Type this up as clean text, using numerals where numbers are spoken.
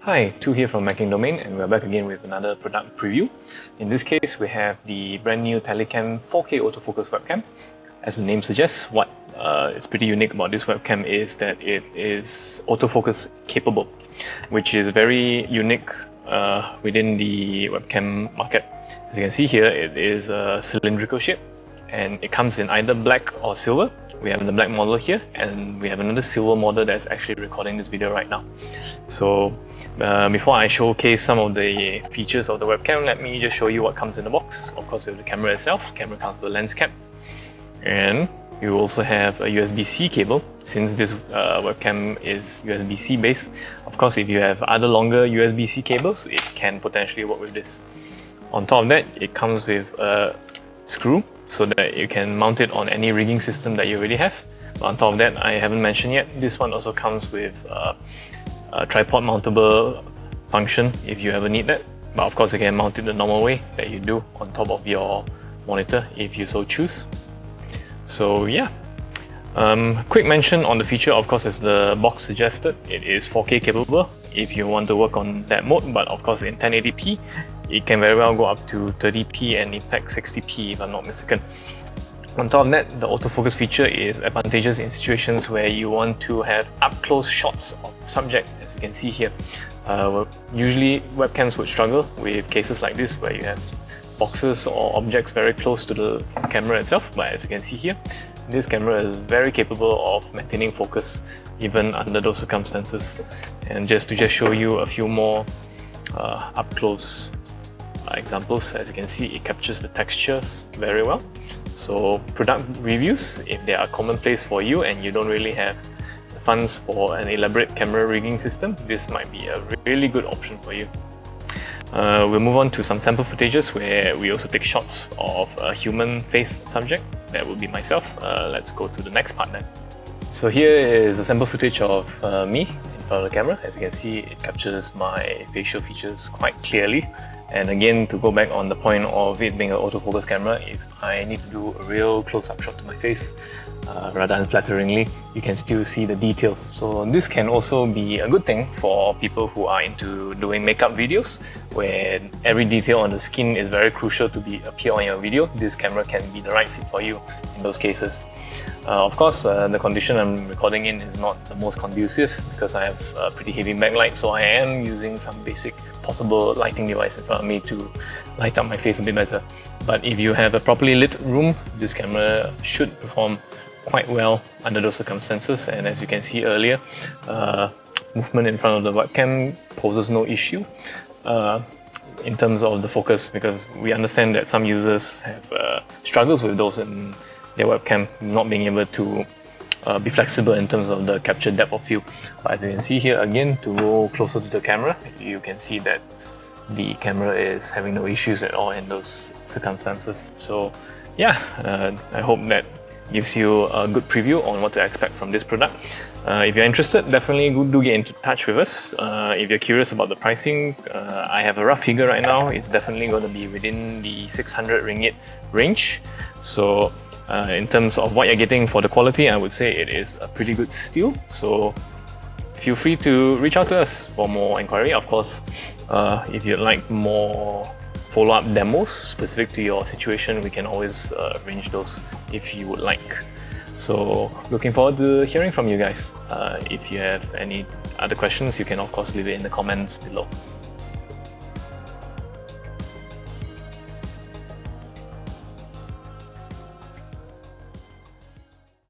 Hi, Tu here from Macking Domain, and we're back again with another product preview. In this case, we have the brand new Telycam 4K autofocus webcam. As the name suggests, what is pretty unique about this webcam is that it is autofocus capable, which is very unique within the webcam market. As you can see here, it is a cylindrical shape, and it comes in either black or silver. We have the black model here, and we have another silver model that's actually recording this video right now. So before I showcase some of the features of the webcam, let me just show you what comes in the box. Of course, we have the camera itself. The camera comes with a lens cap, and you also have a USB-C cable. Since this webcam is USB-C based, of course, if you have other longer USB-C cables, it can potentially work with this. On top of that, it comes with a screw so that you can mount it on any rigging system that you already have. But on top of that, I haven't mentioned yet, this one also comes with a tripod mountable function if you ever need that. But of course, you can mount it the normal way that you do on top of your monitor if you so choose. So yeah, quick mention on the feature, of course, as the box suggested, it is 4K capable if you want to work on that mode, but of course in 1080p, it can very well go up to 30p and in fact 60p if I'm not mistaken. On top of that, the autofocus feature is advantageous in situations where you want to have up-close shots of the subject, as you can see here. Usually webcams would struggle with cases like this where you have boxes or objects very close to the camera itself, but as you can see here, this camera is very capable of maintaining focus even under those circumstances. And just to show you a few more up-close examples, as you can see, it captures the textures very well. So product reviews, if they are commonplace for you and you don't really have the funds for an elaborate camera rigging system, this might be a really good option for you. We'll move on to some sample footages where we also take shots of a human face subject. That would be myself. Let's go to the next part then. So here is a sample footage of me in front of the camera. As you can see, it captures my facial features quite clearly. And again, to go back on the point of it being an autofocus camera, if I need to do a real close-up shot to my face, rather unflatteringly, you can still see the details. So this can also be a good thing for people who are into doing makeup videos, where every detail on the skin is very crucial to appear on your video. This camera can be the right fit for you in those cases. Of course, the condition I'm recording in is not the most conducive because I have a pretty heavy backlight, so I am using some basic portable lighting device in front of me to light up my face a bit better. But if you have a properly lit room, this camera should perform quite well under those circumstances. And as you can see earlier, movement in front of the webcam poses no issue in terms of the focus, because we understand that some users have struggles with those in their webcam not being able to be flexible in terms of the capture depth of field. But as you can see here, again, to go closer to the camera, you can see that the camera is having no issues at all in those circumstances. So yeah, I hope that gives you a good preview on what to expect from this product. If you're interested, definitely do get into touch with us. If you're curious about the pricing, I have a rough figure right now. It's definitely going to be within the 600 ringgit range. So in terms of what you're getting for the quality, I would say it is a pretty good steal. So feel free to reach out to us for more inquiry. Of course, if you'd like more follow-up demos specific to your situation, we can always arrange those if you would like. So looking forward to hearing from you guys. If you have any other questions, you can of course leave it in the comments below.